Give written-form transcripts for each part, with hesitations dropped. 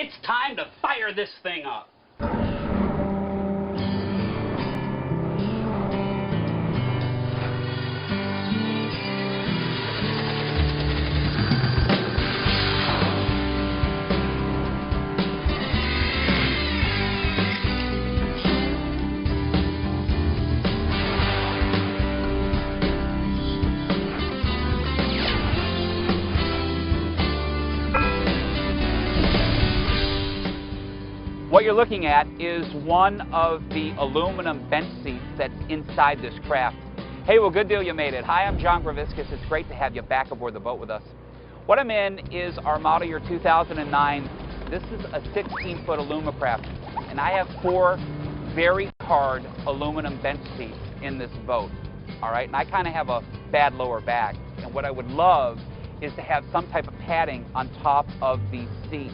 It's time to fire this thing up. What you're looking at is one of the aluminum bench seats that's inside this craft. Hey, well, good deal you made it. Hi, I'm John Graviscus. It's great to have you back aboard the boat with us. What I'm in is our model year 2009. This is a 16-foot Alumacraft, and I have 4 very hard aluminum bench seats in this boat. All right, and I kind of have a bad lower back, and what I would love is to have some type of padding on top of these seats.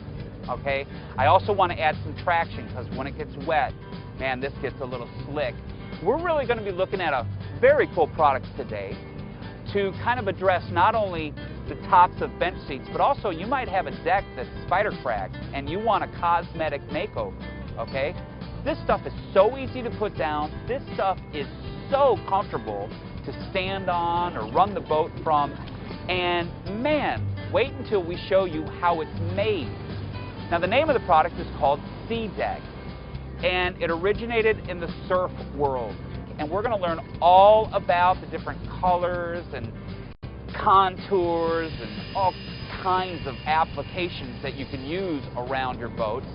Okay, I also want to add some traction because when it gets wet, man, this gets a little slick. We're really going to be looking at a very cool product today to kind of address not only the tops of bench seats, but also you might have a deck that's spider cracked and you want a cosmetic makeover. Okay, this stuff is so easy to put down. This stuff is so comfortable to stand on or run the boat from. And man, wait until we show you how it's made. Now, the name of the product is called SeaDek, and it originated in the surf world. And we're going to learn all about the different colors and contours and all kinds of applications that you can use around your boats.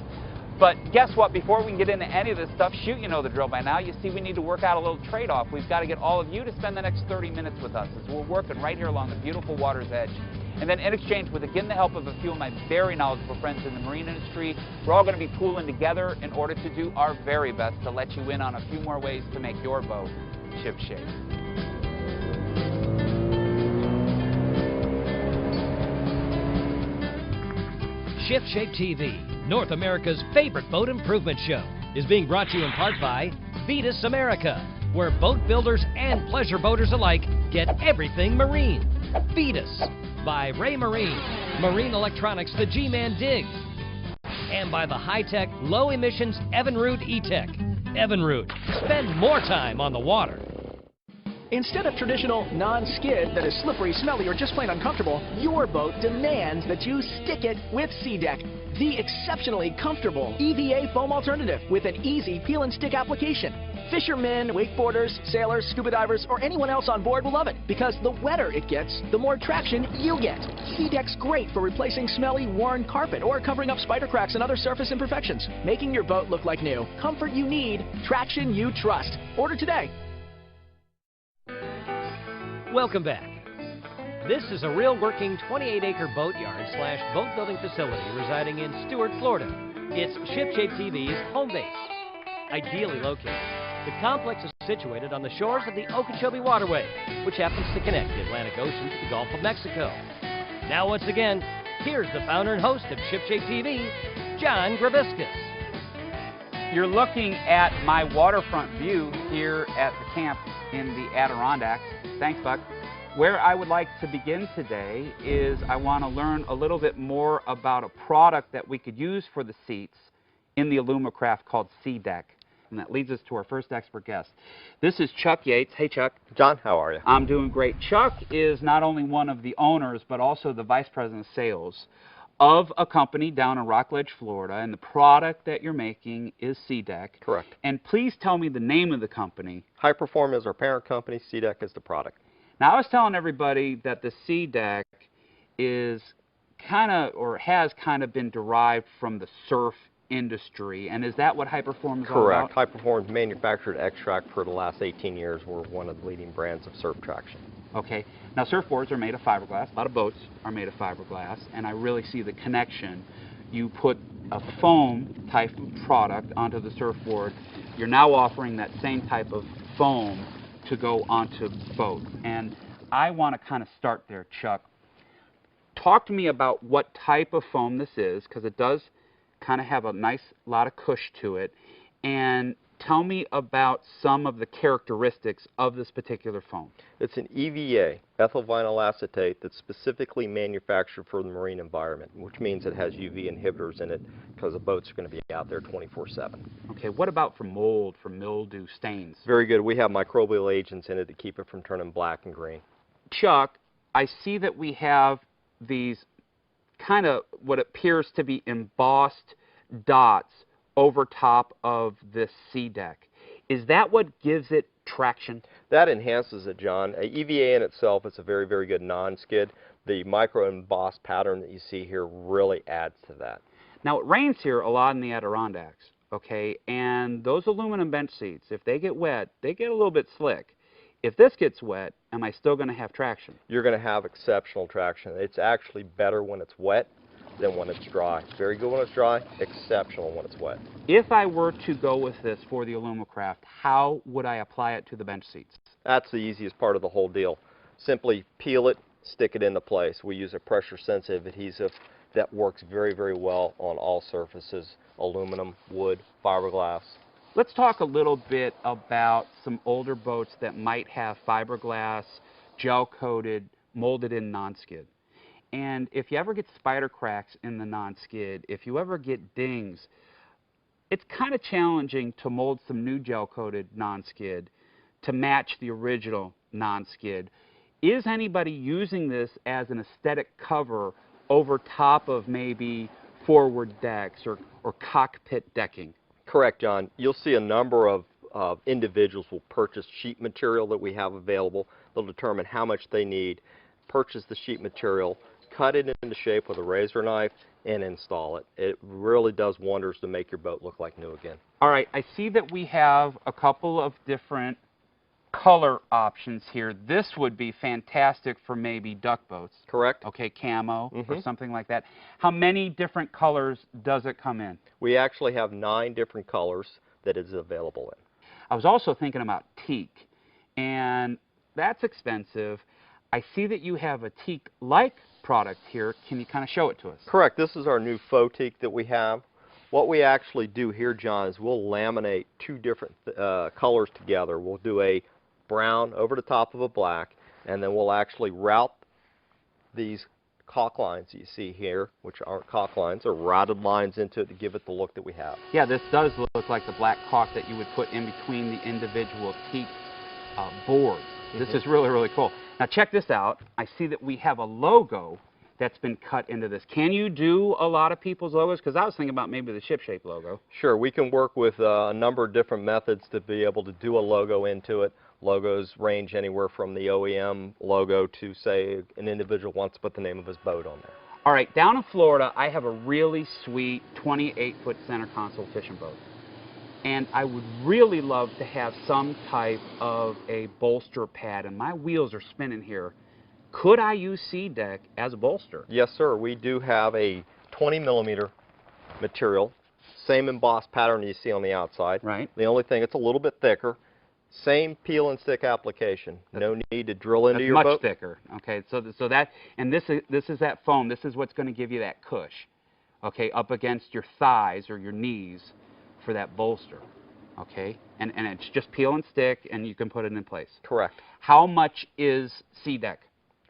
But guess what? Before we can get into any of this stuff, shoot, you know the drill by now. You see, we need to work out a little trade-off. We've got to get all of you to spend the next 30 minutes with us as we're working right here along the beautiful water's edge. And then in exchange, with again the help of a few of my very knowledgeable friends in the marine industry, we're all going to be pooling together in order to do our very best to let you in on a few more ways to make your boat ship-shape. ShipShape TV, North America's favorite boat improvement show, is being brought to you in part by Yates America, where boat builders and pleasure boaters alike get everything marine. Yates, by Ray Marine, Marine Electronics, the G-Man Dig, and by the high-tech, low-emissions Evinrude E-Tech. Evinrude, spend more time on the water. Instead of traditional non-skid that is slippery, smelly, or just plain uncomfortable, your boat demands that you stick it with SeaDek, the exceptionally comfortable EVA foam alternative with an easy peel and stick application. Fishermen, wakeboarders, sailors, scuba divers, or anyone else on board will love it because the wetter it gets, the more traction you get. SeaDek's great for replacing smelly, worn carpet or covering up spider cracks and other surface imperfections, making your boat look like new. Comfort you need, traction you trust. Order today. Welcome back. This is a real working 28-acre boatyard / boat building facility residing in Stuart, Florida. It's ShipShape TV's home base. Ideally located, the complex is situated on the shores of the Okeechobee Waterway, which happens to connect the Atlantic Ocean to the Gulf of Mexico. Now, once again, here's the founder and host of ShipShape TV, John Graviscus. You're looking at my waterfront view here at the camp in the Adirondacks. Thanks, Buck. Where I would like to begin today is I want to learn a little bit more about a product that we could use for the seats in the Alumacraft called SeaDek. And that leads us to our first expert guest. This is Chuck Yates. Hey, Chuck. John, how are you? I'm doing great. Chuck is not only one of the owners, but also the vice president of sales of a company down in Rockledge, Florida, and the product that you're making is SeaDek. Correct. And please tell me the name of the company. Hyperform is our parent company. SeaDek is the product. Now, I was telling everybody that the SeaDek is kind of, or has kind of been derived from the surf industry, and is that what Hyperform is all about? Correct. Hyperform's manufactured extract for the last 18 years. We're one of the leading brands of surf traction. Okay. Now, surfboards are made of fiberglass. A lot of boats are made of fiberglass, and I really see the connection. You put a foam type of product onto the surfboard. You're now offering that same type of foam to go onto boats. And I want to kind of start there, Chuck. Talk to me about what type of foam this is, because it does kind of have a nice lot of cush to it, and tell me about some of the characteristics of this particular foam. It's an EVA, ethyl vinyl acetate, that's specifically manufactured for the marine environment, which means it has UV inhibitors in it, because the boats are going to be out there 24/7. Okay, what about for mold, for mildew, stains? Very good. We have microbial agents in it to keep it from turning black and green. Chuck, I see that we have these kind of what appears to be embossed dots over top of this SeaDek. Is that what gives it traction? That enhances it, John. EVA in itself is a very, very good non-skid. The micro embossed pattern that you see here really adds to that. Now, it rains here a lot in the Adirondacks, okay? And those aluminum bench seats, if they get wet, they get a little bit slick. If this gets wet, am I still going to have traction? You're going to have exceptional traction. It's actually better when it's wet than when it's dry. Very good when it's dry, exceptional when it's wet. If I were to go with this for the Alumacraft, how would I apply it to the bench seats? That's the easiest part of the whole deal. Simply peel it, stick it into place. We use a pressure-sensitive adhesive that works very, very well on all surfaces, aluminum, wood, fiberglass. Let's talk a little bit about some older boats that might have fiberglass, gel-coated, molded-in non-skid. And if you ever get spider cracks in the non-skid, if you ever get dings, it's kind of challenging to mold some new gel-coated non-skid to match the original non-skid. Is anybody using this as an aesthetic cover over top of maybe forward decks or cockpit decking? Correct, John. You'll see a number of individuals will purchase sheet material that we have available. They'll determine how much they need, purchase the sheet material, cut it into shape with a razor knife, and install it. It really does wonders to make your boat look like new again. All right, I see that we have a couple of different color options here. This would be fantastic for maybe duck boats. Correct. Okay, camo or something like that. How many different colors does it come in? We actually have 9 different colors that is available in. I was also thinking about teak, and that's expensive. I see that you have a teak-like product here. Can you kind of show it to us? Correct. This is our new faux teak that we have. What we actually do here, John, is we'll laminate 2 different colors together. We'll do a brown over the top of a black, and then we'll actually route these caulk lines that you see here, which aren't caulk lines, or routed lines into it to give it the look that we have. Yeah, this does look like the black caulk that you would put in between the individual teak boards. This is really, really cool. Now check this out. I see that we have a logo that's been cut into this. Can you do a lot of people's logos? Because I was thinking about maybe the ship-shape logo. Sure, we can work with a number of different methods to be able to do a logo into it. Logos range anywhere from the OEM logo to, say, an individual wants to put the name of his boat on there. All right, down in Florida, I have a really sweet 28-foot center console fishing boat. And I would really love to have some type of a bolster pad, and my wheels are spinning here. Could I use SeaDek as a bolster? Yes, sir. We do have a 20mm material, same embossed pattern you see on the outside. Right. The only thing, it's a little bit thicker. Same peel and stick application. No need to drill into your boat. Much thicker. Okay, so that, and this is that foam. This is what's going to give you that cush, okay, up against your thighs or your knees for that bolster, okay? And it's just peel and stick, and you can put it in place. Correct. How much is SeaDek?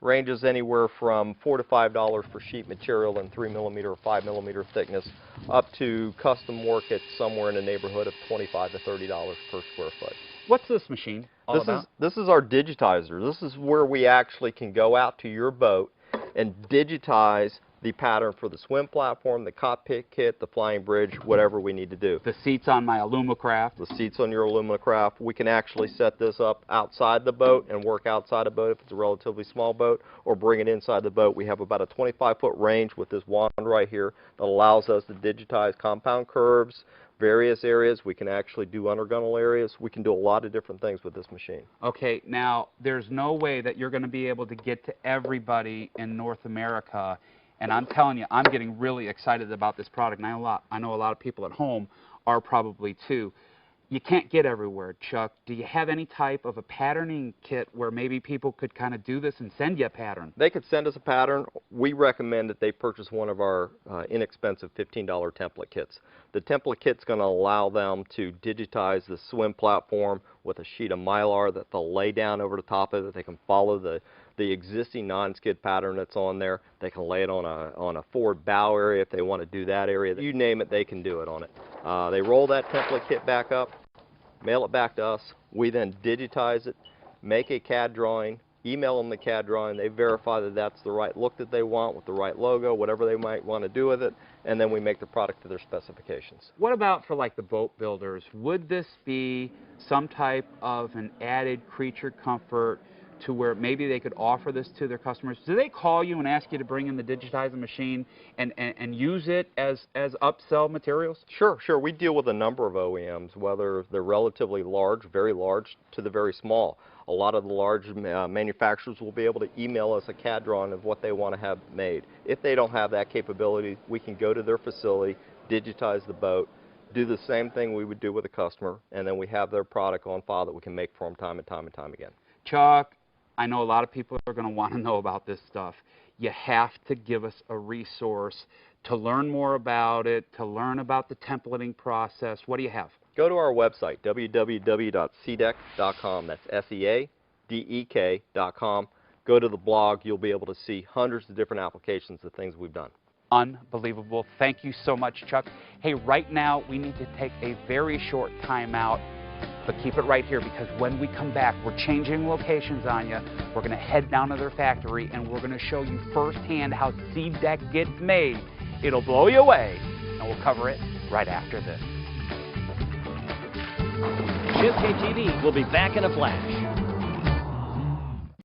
Ranges anywhere from $4 to $5 for sheet material and 3mm or 5mm thickness, up to custom work at somewhere in the neighborhood of $25 to $30 per square foot. What's this machine all about? This is our digitizer. This is where we actually can go out to your boat and digitize the pattern for the swim platform, the cockpit kit, the flying bridge, whatever we need to do. The seats on my Alumacraft. The seats on your Alumacraft. We can actually set this up outside the boat and work outside the boat if it's a relatively small boat, or bring it inside the boat. We have about a 25-foot range with this wand right here that allows us to digitize compound curves, various areas. We can actually do undergunnel areas. We can do a lot of different things with this machine. Okay, now there's no way that you're going to be able to get to everybody in North America. And I'm telling you, I'm getting really excited about this product, and I know a lot of people at home are probably too. You can't get everywhere, Chuck. Do you have any type of a patterning kit where maybe people could kind of do this and send you a pattern? They could send us a pattern. We recommend that they purchase one of our inexpensive $15 template kits. The template kit's going to allow them to digitize the swim platform with a sheet of Mylar that they'll lay down over the top of it. They can follow the the existing non-skid pattern that's on there. They can lay it on a forward bow area if they want to do that area. You name it, they can do it on it. They roll that template kit back up, mail it back to us. We then digitize it, make a CAD drawing, email them the CAD drawing. They verify that that's the right look that they want with the right logo, whatever they might want to do with it, and then we make the product to their specifications. What about for like the boat builders? Would this be some type of an added creature comfort to where maybe they could offer this to their customers? Do they call you and ask you to bring in the digitizing machine and use it as upsell materials? Sure. We deal with a number of OEMs, whether they're relatively large, very large, to the very small. A lot of the large manufacturers will be able to email us a CAD drawing of what they want to have made. If they don't have that capability, we can go to their facility, digitize the boat, do the same thing we would do with a customer, and then we have their product on file that we can make for them time and time and time again. Chuck, I know a lot of people are going to want to know about this stuff. You have to give us a resource to learn more about it, to learn about the templating process. What do you have? Go to our website, www.seadek.com. That's SeaDek.com. Go to the blog. You'll be able to see hundreds of different applications of things we've done. Unbelievable. Thank you so much, Chuck. Hey, right now we need to take a very short time out. But keep it right here, because when we come back, we're changing locations on you. We're going to head down to their factory, and we're going to show you firsthand how SeaDek gets made. It'll blow you away, and we'll cover it right after this. ShipShape TV will be back in a flash.